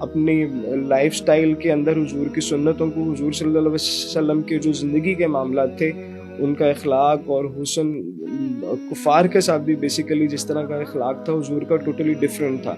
اپنی life style کے اندر حضور کی سنتوں کو, حضور صلی اللہ علیہ وسلم کے جو زندگی کے معاملات تھے ان کا اخلاق اور حسن, کفار کے ساتھ بھی بیسیکلی جس طرح کا اخلاق تھا حضور کا ٹوٹلی ڈفرینٹ تھا.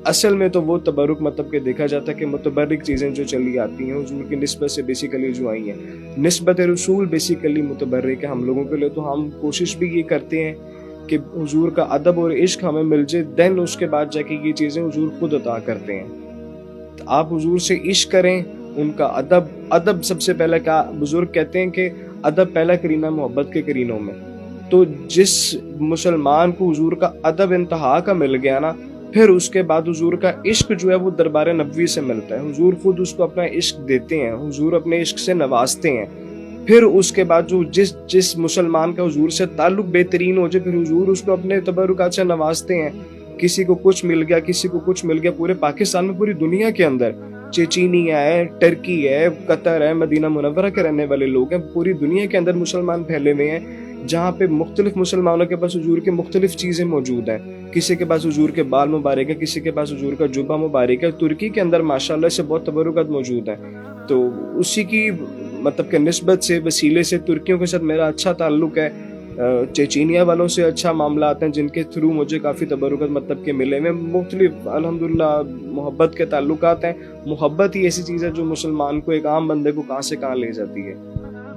اصل میں تو وہ تبرک مطلب کہ دیکھا جاتا ہے کہ متبرک چیزیں جو چلی آتی ہیں حضور کی نسبت سے بیسیکلی جو آئی ہیں, نسبت رسول بیسیکلی متبرک ہے ہم لوگوں کے لیے. تو ہم کوشش بھی یہ کرتے ہیں کہ حضور کا ادب اور عشق ہمیں مل جائے, دین اس کے بعد جا کے یہ چیزیں حضور خود عطا کرتے ہیں. آپ حضور سے عشق کریں, ان کا ادب سب سے پہلے کیا بزرگ کہتے ہیں کہ ادب پہلا کرینہ محبت کے کرینوں میں. تو جس مسلمان کو حضور کا ادب انتہا کا مل گیا نا, پھر اس کے بعد حضور کا عشق جو ہے وہ دربار نبوی سے ملتا ہے. حضور خود اس کو اپنا عشق دیتے ہیں, حضور اپنے عشق سے نوازتے ہیں. پھر اس کے بعد جو جس مسلمان کا حضور سے تعلق بہترین ہو جائے, پھر حضور اس کو اپنے تبرکات سے نوازتے ہیں. کسی کو کچھ مل گیا, کسی کو کچھ مل گیا. پورے پاکستان میں, پوری دنیا کے اندر چیچینیا ہے, ٹرکی ہے, قطر ہے, مدینہ منورہ کے رہنے والے لوگ ہیں, پوری دنیا کے اندر مسلمان پھیلے ہوئے ہیں, جہاں پہ مختلف مسلمانوں کے پاس حضور کے مختلف چیزیں موجود ہیں. کسی کے پاس حضور کے بال مبارک ہے, کسی کے پاس حضور کا جبہ مبارک ہے. ترکی کے اندر ماشاءاللہ سے بہت تبرکات موجود ہیں. تو اسی کی مطلب کہ نسبت سے, وسیلے سے ترکیوں کے ساتھ میرا اچھا تعلق ہے. چیچینیا والوں سے اچھا معاملات ہیں جن کے تھرو مجھے کافی تبرکات مطلب کہ ملے میں. مختلف الحمدللہ محبت کے تعلقات ہیں. محبت ہی ایسی چیز ہے جو مسلمان کو, ایک عام بندے کو کہاں سے کہاں لے جاتی ہے.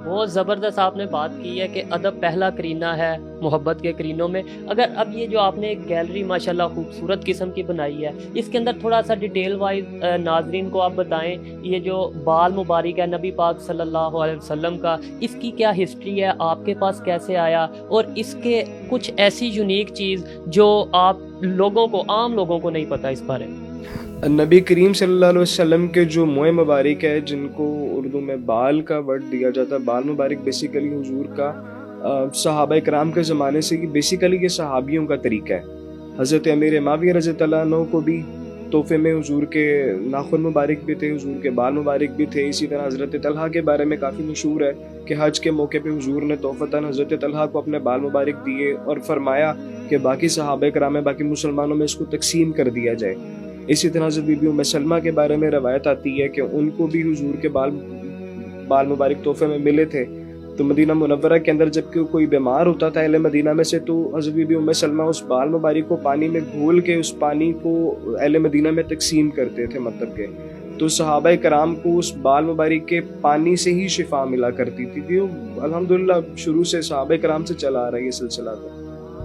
بہت زبردست آپ نے بات کی ہے کہ ادب پہلا کرینہ ہے محبت کے کرینوں میں. اگر اب یہ جو آپ نے ایک گیلری ماشاءاللہ خوبصورت قسم کی بنائی ہے, اس کے اندر تھوڑا سا ڈیٹیل وائز ناظرین کو آپ بتائیں, یہ جو بال مبارک ہے نبی پاک صلی اللہ علیہ وسلم کا, اس کی کیا ہسٹری ہے, آپ کے پاس کیسے آیا, اور اس کے کچھ ایسی یونیک چیز جو آپ لوگوں کو, عام لوگوں کو نہیں پتہ اس بارے میں. نبی کریم صلی اللہ علیہ وسلم کے جو موئے مبارک ہے, جن کو اردو میں بال کا ورڈ دیا جاتا ہے, بال مبارک بیسیکلی حضور کا صحابہ کرام کے زمانے سے, بیسیکلی یہ صحابیوں کا طریقہ ہے. حضرت امیر معاویہ رضی اللہ عنہ کو بھی تحفے میں حضور کے ناخن مبارک بھی تھے, حضور کے بال مبارک بھی تھے. اسی طرح حضرت طلحہ کے بارے میں کافی مشہور ہے کہ حج کے موقع پہ حضور نے تحفتاً حضرت طلحہ کو اپنے بال مبارک دیے اور فرمایا کہ باقی صحابہ کرام میں, باقی مسلمانوں میں اس کو تقسیم کر دیا جائے. اسی طرح حضرت بی بی ام سلمہ کے بارے میں روایت آتی ہے کہ ان کو بھی حضور کے بال مبارک تحفے میں ملے تھے. تو مدینہ منورہ کے اندر جب کہ کوئی بیمار ہوتا تھا اہل مدینہ میں سے, تو حضرت بی بی ام سلمہ اس بال مبارک کو پانی میں گھول کے اس پانی کو اہل مدینہ میں تقسیم کرتے تھے. مطلب کہ تو صحابہ کرام کو اس بال مبارک کے پانی سے ہی شفا ملا کرتی تھی. الحمدللہ شروع سے صحابہ کرام سے چلا آ رہا ہے یہ سلسلہ. تو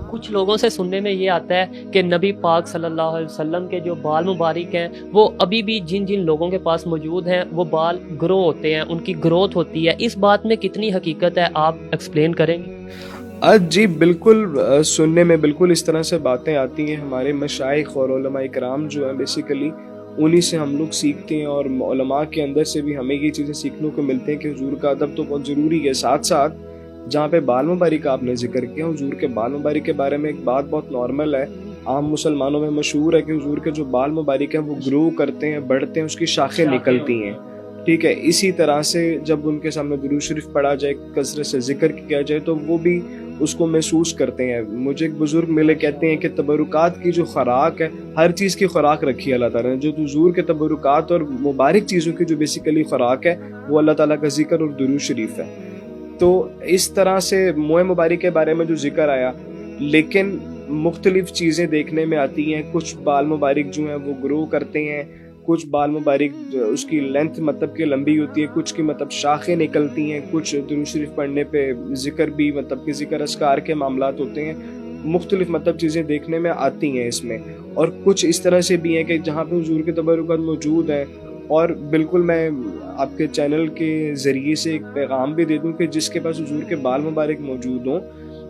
کچھ لوگوں سے سننے میں یہ آتا ہے کہ نبی پاک صلی اللہ علیہ وسلم کے جو بال مبارک ہیں وہ ابھی بھی جن لوگوں کے پاس موجود ہیں وہ بال گرو ہوتے ہیں, ان کی گروتھ ہوتی ہے. اس بات میں کتنی حقیقت ہے, آپ ایکسپلین کریں گے؟ جی بالکل, سننے میں بالکل اس طرح سے باتیں آتی ہیں. ہمارے مشائخ اور علماء کرام جو ہیں بیسیکلی انہی سے ہم لوگ سیکھتے ہیں, اور علماء کے اندر سے بھی ہمیں یہ چیزیں سیکھنے کو ملتے ہیں کہ حضور کا ادب تو بہت ضروری ہے. ساتھ ساتھ جہاں پہ بال مبارک آپ نے ذکر کیا, حضور کے بال مبارک کے بارے میں ایک بات بہت نارمل ہے, عام مسلمانوں میں مشہور ہے کہ حضور کے جو بال مبارک ہیں وہ گرو کرتے ہیں, بڑھتے ہیں, اس کی شاخیں نکلتی ہیں. ٹھیک ہے, اسی طرح سے جب ان کے سامنے درود شریف پڑھا جائے, کثرت سے ذکر کیا جائے, تو وہ بھی اس کو محسوس کرتے ہیں. مجھے ایک بزرگ ملے کہتے ہیں کہ تبرکات کی جو خوراک ہے, ہر چیز کی خوراک رکھی ہے اللہ تعالیٰ نے. جو حضور کے تبرکات اور مبارک چیزوں کی جو بیسیکلی خوراک ہے وہ اللہ تعالیٰ کا ذکر اور درود شریف ہے. تو اس طرح سے موئے مبارک کے بارے میں جو ذکر آیا, لیکن مختلف چیزیں دیکھنے میں آتی ہیں. کچھ بال مبارک جو ہیں وہ گرو کرتے ہیں, کچھ بال مبارک اس کی لینتھ مطلب کہ لمبی ہوتی ہے, کچھ کی مطلب شاخیں نکلتی ہیں, کچھ درود شریف پڑھنے پہ ذکر بھی مطلب کہ ذکر اذکار کے معاملات ہوتے ہیں. مختلف مطلب چیزیں دیکھنے میں آتی ہیں اس میں. اور کچھ اس طرح سے بھی ہیں کہ جہاں پہ حضور کے تبرکات موجود ہیں. اور بالکل میں آپ کے چینل کے ذریعے سے ایک پیغام بھی دے دوں کہ جس کے پاس حضور کے بال مبارک موجود ہوں,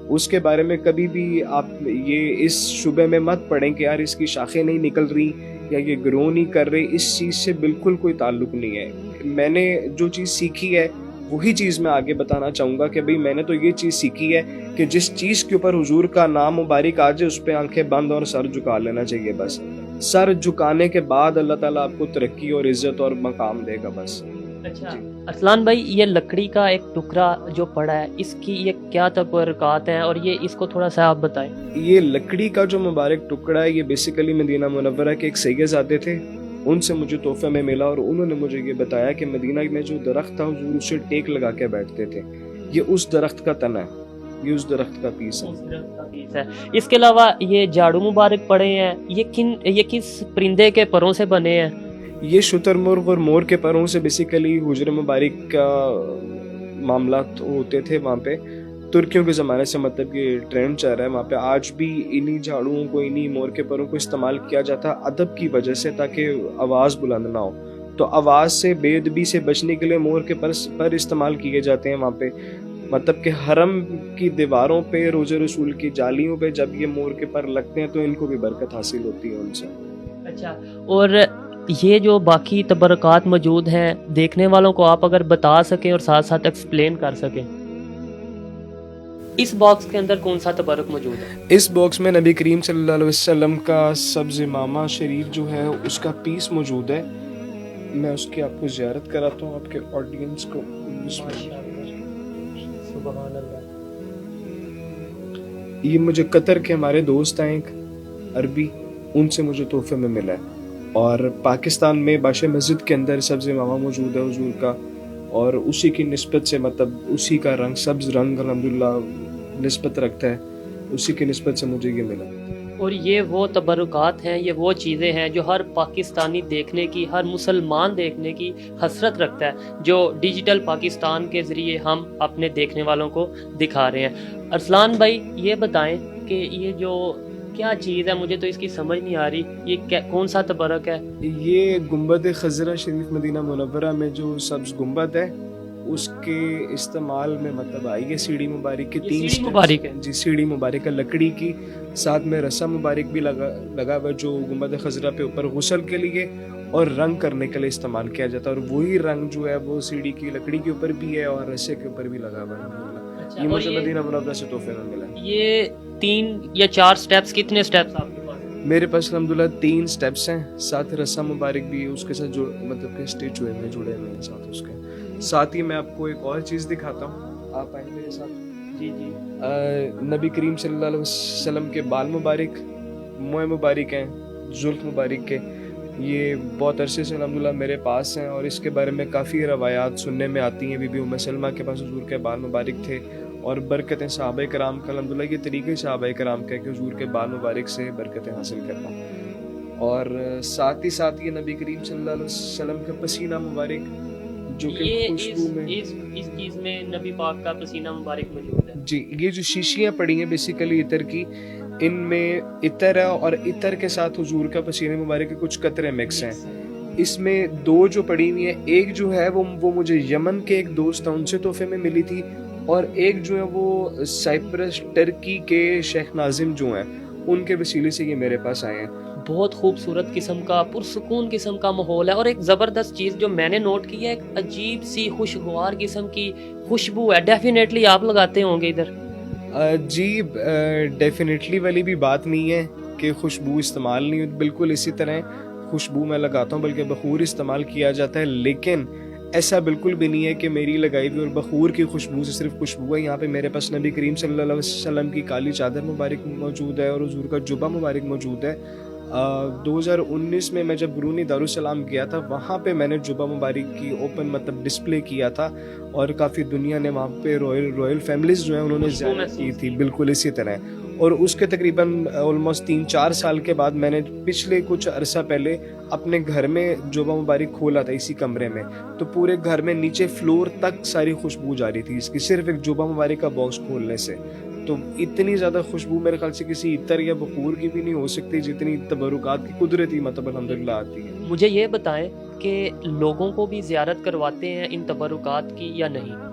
اس کے بارے میں کبھی بھی آپ یہ اس شبے میں مت پڑیں کہ یار اس کی شاخیں نہیں نکل رہی یا یہ گرو نہیں کر رہے. اس چیز سے بالکل کوئی تعلق نہیں ہے. میں نے جو چیز سیکھی ہے وہی چیز میں آگے بتانا چاہوں گا کہ بھئی میں نے تو یہ چیز سیکھی ہے کہ جس چیز کے اوپر حضور کا نام مبارک آ جائے اس پہ آنکھیں بند اور سر جھکا لینا چاہیے. بس سر جھکانے کے بعد اللہ تعالیٰ آپ کو ترقی اور عزت اور مقام دے گا. بس. اچھا ارسلان بھائی, یہ لکڑی کا ایک ٹکڑا جو پڑا ہے, اس کی یہ کیا تبرکات ہیں, اور یہ اس کو تھوڑا سا آپ بتائیں. یہ لکڑی کا جو مبارک ٹکڑا ہے یہ بیسیکلی مدینہ منورہ کے ایک سید زادے تھے, ان سے مجھے تحفے میں ملا، اور انہوں نے مجھے یہ بتایا کہ مدینہ میں جو درخت تھا حضور اسے ٹیک لگا کے بیٹھتے تھے، یہ اس درخت کا تنا ہے، یہ اس درخت کا پیس ہے۔ اس درخت کا پیس ہے۔ اس کے علاوہ یہ جھاڑو مبارک پڑے ہیں، یہ کس پرندے کے پروں سے بنے ہیں؟ یہ شتر مرغ اور مور کے پروں سے بیسیکلی حجر مبارک کا معاملات ہوتے تھے وہاں پہ ترکیوں کے زمانے سے، مطلب یہ ٹرینڈ چل رہا ہے وہاں پہ آج بھی انہی جھاڑوؤں کو، انہی مور کے پروں کو استعمال کیا جاتا ہے ادب کی وجہ سے، تاکہ آواز بلند نہ ہو۔ تو آواز سے، بے ادبی سے بچنے کے لیے مور کے پر استعمال کیے جاتے ہیں وہاں پہ، مطلب کہ حرم کی دیواروں پہ، روضہ رسول کی جالیوں پہ جب یہ مور کے پر لگتے ہیں تو ان کو بھی برکت حاصل ہوتی ہے ان سے۔ اچھا، اور یہ جو باقی تبرکات موجود ہیں، دیکھنے والوں کو آپ اگر بتا سکیں اور ساتھ ساتھ ایکسپلین کر سکیں، اس باکس کے اندر کون سا تبرک موجود ہے؟ اس باکس میں نبی کریم صلی اللہ علیہ وسلم کا سبز امامہ شریف جو ہے اس کا پیس موجود ہے، میں اس کی آپ کو زیارت کراتا ہوں آپ کے آڈینس کو۔ سبحان اللہ۔ یہ مجھے قطر کے ہمارے دوست ہیں ایک عربی، ان سے مجھے تحفے میں ملا ہے، اور پاکستان میں بادشاہ مسجد کے اندر سبز امامہ موجود ہے حضور کا، اور اسی کی نسبت سے، مطلب اسی کا رنگ، سبز رنگ الحمدللہ نسبت رکھتا ہے، اسی کی نسبت سے مجھے یہ ملا۔ اور یہ وہ تبرکات ہیں، یہ وہ چیزیں ہیں جو ہر پاکستانی دیکھنے کی، ہر مسلمان دیکھنے کی حسرت رکھتا ہے، جو ڈیجیٹل پاکستان کے ذریعے ہم اپنے دیکھنے والوں کو دکھا رہے ہیں۔ ارسلان بھائی یہ بتائیں کہ یہ جو کیا چیز ہے، مجھے تو اس کی سمجھ نہیں آ رہی، یہ کون سا تبرک ہے؟ یہ گنبد خضرہ شریف مدینہ منورہ میں جو سبز گنبد ہے اس کے استعمال میں مطلب آئی ہے سیڑھی مبارک کے یہ تین سیڑھی مبارک ہے؟ جی سیڑھی مبارک ہے لکڑی کی، ساتھ میں رسا مبارک بھی لگا ہوا جو گنبد خضرہ پہ اوپر غسل کے لیے اور رنگ کرنے کے لیے استعمال کیا جاتا ہے، اور وہی رنگ جو ہے وہ سیڑھی کی لکڑی کے اوپر بھی ہے اور رسے کے اوپر بھی لگا ہوا ہے۔ یہ مجھے مدینہ منورہ سے تحفے میں ملا۔ یہ 3 یا 4 سٹیپس، کتنے سٹیپس آپ کے پاس؟ میرے پاس الحمدللہ 3 سٹیپس ہیں، ساتھ رسا مبارک بھی اس کے ساتھ جو مطلب کہ اسٹیچ ہوئے ہیں، جڑے ہوئے ہیں ساتھ اس کے۔ ساتھ ہی میں آپ کو ایک اور چیز دکھاتا ہوں، آپ آئیں میرے ساتھ۔ جی جی۔ نبی کریم صلی اللہ علیہ وسلم کے بال مبارک، موئے مبارک ہیں، زلف مبارک کے، یہ بہت عرصے سے الحمدللہ میرے پاس ہیں، اور اس کے بارے میں کافی روایات سننے میں آتی ہیں۔ بی بی ام سلمہ کے پاس حضور کے بال مبارک تھے، اور برکتیں صحابہ کرام کا، الحمدللہ یہ طریقے صحابہ کرام کا ہے کہ حضور کے بال مبارک سے برکتیں حاصل کرنا، اور ساتھ ہی ساتھ یہ نبی کریم صلی اللہ علیہ وسلم کا پسینہ مبارک جو کہ خوشبو میں، اس چیز میں نبی پاک کا پسینہ مبارک موجود ہے۔ جی یہ جو شیشیاں پڑی ہیں بیسیکلی عطر کی، ان میں عطر ہے، اور عطر کے ساتھ حضور کا پسینہ مبارک کے کچھ قطرے مکس ہیں۔ اس میں 2 جو پڑی ہوئی ہیں، ایک جو ہے وہ مجھے یمن کے ایک دوست ہیں ان سے تحفے میں ملی تھی، اور ایک جو ہے وہ سائپرس ٹرکی کے شیخ ناظم جو ہیں ان کے وسیلے سے یہ میرے پاس آئے ہیں۔ بہت خوبصورت قسم کا، پرسکون قسم کا ماحول ہے، اور ایک زبردست چیز جو میں نے نوٹ کی ہے، ایک عجیب سی خوشگوار قسم کی خوشبو ہے، ڈیفینیٹلی آپ لگاتے ہوں گے ادھر؟ جی ڈیفینیٹلی والی بھی بات نہیں ہے کہ خوشبو استعمال نہیں ہوتی، بالکل اسی طرح خوشبو میں لگاتا ہوں، بلکہ بخور استعمال کیا جاتا ہے، لیکن ایسا بالکل بھی نہیں ہے کہ میری لگائی ہوئی اور بخور کی خوشبو سے صرف خوشبو ہے۔ یہاں پہ میرے پاس نبی کریم صلی اللہ علیہ وسلم کی کالی چادر مبارک موجود ہے، اور حضور کا جبہ مبارک موجود ہے۔ 2019 میں جب برونی دارالسلام گیا تھا، وہاں پہ میں نے جبہ مبارک کی اوپن مطلب ڈسپلے کیا تھا، اور کافی دنیا نے وہاں پہ رائل فیملیز جو ہیں انہوں نے زیارت کی تھی، بالکل اسی طرح۔ اور اس کے تقریباً آلموسٹ 3-4 سال کے بعد میں نے پچھلے کچھ عرصہ پہلے اپنے گھر میں جبہ مبارک کھولا تھا اسی کمرے میں، تو پورے گھر میں نیچے فلور تک ساری خوشبو جاری تھی اس کی، صرف ایک جبہ مبارک کا باکس کھولنے سے۔ تو اتنی زیادہ خوشبو میرے خیال سے کسی عطر یا بخور کی بھی نہیں ہو سکتی جتنی تبرکات کی قدرتی مطلب الحمدللہ آتی ہے۔ مجھے یہ بتائیں کہ لوگوں کو بھی زیارت کرواتے ہیں ان تبرکات کی یا نہیں؟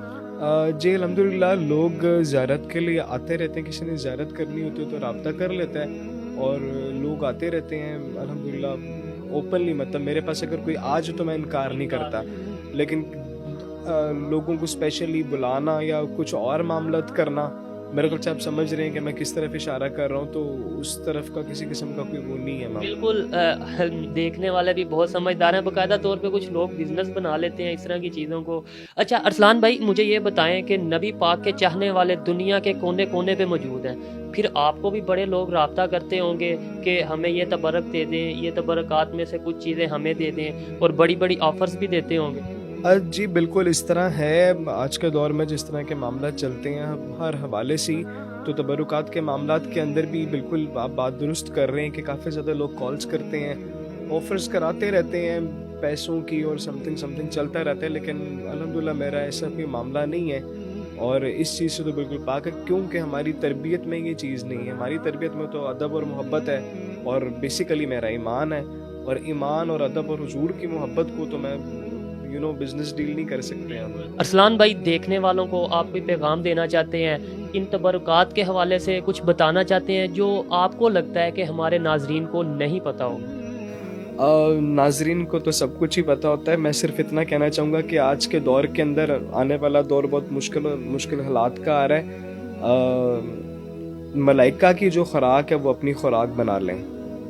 جی الحمدللہ لوگ زیارت کے لیے آتے رہتے ہیں، کسی نے زیارت کرنی ہوتی ہے تو رابطہ کر لیتا ہے، اور لوگ آتے رہتے ہیں الحمدللہ اوپنلی، مطلب میرے پاس اگر کوئی آج تو میں انکار نہیں کرتا، لیکن لوگوں کو اسپیشلی بلانا یا کچھ اور معاملات کرنا، میرے خیال سے آپ سمجھ رہے ہیں کہ میں کس طرف اشارہ کر رہا ہوں، تو اس طرف کا کسی قسم کا کوئی وہ نہیں ہے۔ بالکل، دیکھنے والے بھی بہت سمجھدار ہیں، باقاعدہ طور پہ کچھ لوگ بزنس بنا لیتے ہیں اس طرح کی چیزوں کو۔ اچھا ارسلان بھائی مجھے یہ بتائیں کہ نبی پاک کے چاہنے والے دنیا کے کونے کونے پہ موجود ہیں، پھر آپ کو بھی بڑے لوگ رابطہ کرتے ہوں گے کہ ہمیں یہ تبرک دے دیں، یہ تبرکات میں سے کچھ چیزیں ہمیں دے دیں، اور بڑی بڑی آفرز بھی دیتے ہوں گے۔ جی بالکل اس طرح ہے، آج کے دور میں جس طرح کے معاملات چلتے ہیں ہر حوالے سے، تو تبرکات کے معاملات کے اندر بھی بالکل آپ بات درست کر رہے ہیں کہ کافی زیادہ لوگ کالز کرتے ہیں، آفرز کراتے رہتے ہیں پیسوں کی، اور سم تھنگ چلتا رہتا ہے، لیکن الحمدللہ میرا ایسا کوئی معاملہ نہیں ہے، اور اس چیز سے تو بالکل پاک ہے، کیونکہ ہماری تربیت میں یہ چیز نہیں ہے۔ ہماری تربیت میں تو ادب اور محبت ہے، اور بیسیکلی میرا ایمان ہے، اور ایمان اور ادب اور حضور کی محبت کو تو میں بزنس ڈیل نہیں کر سکتے ہم۔ ارسلان بھائی، دیکھنے والوں کو آپ کوئی پیغام دینا چاہتے ہیں، ان تبرکات کے حوالے سے کچھ بتانا چاہتے ہیں جو آپ کو لگتا ہے کہ ہمارے ناظرین کو نہیں پتہ ہو؟ ناظرین کو تو سب کچھ ہی پتہ ہوتا ہے، میں صرف اتنا کہنا چاہوں گا کہ آج کے دور کے اندر آنے والا دور بہت مشکل حالات کا آ رہا ہے۔ ملائکہ کی جو خوراک ہے وہ اپنی خوراک بنا لیں،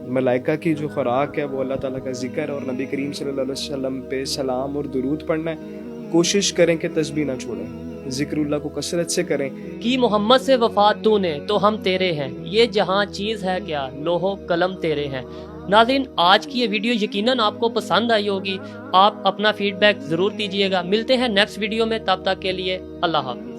ملائکہ کی جو خوراک ہے وہ اللہ تعالیٰ کا ذکر اور نبی کریم صلی اللہ علیہ وسلم پہ سلام اور درود پڑھنا ہے۔ کوشش کریں کہ تسبیح نہ چھوڑیں، ذکر اللہ کو کثرت سے کریں۔ کی محمد سے وفات تو نے تو ہم تیرے ہیں، یہ جہاں چیز ہے کیا لوح و قلم تیرے ہیں۔ ناظرین، آج کی یہ ویڈیو یقیناً آپ کو پسند آئی ہوگی، آپ اپنا فیڈ بیک ضرور دیجیے گا۔ ملتے ہیں نیکسٹ ویڈیو میں، تب تک کے لیے اللہ حافظ۔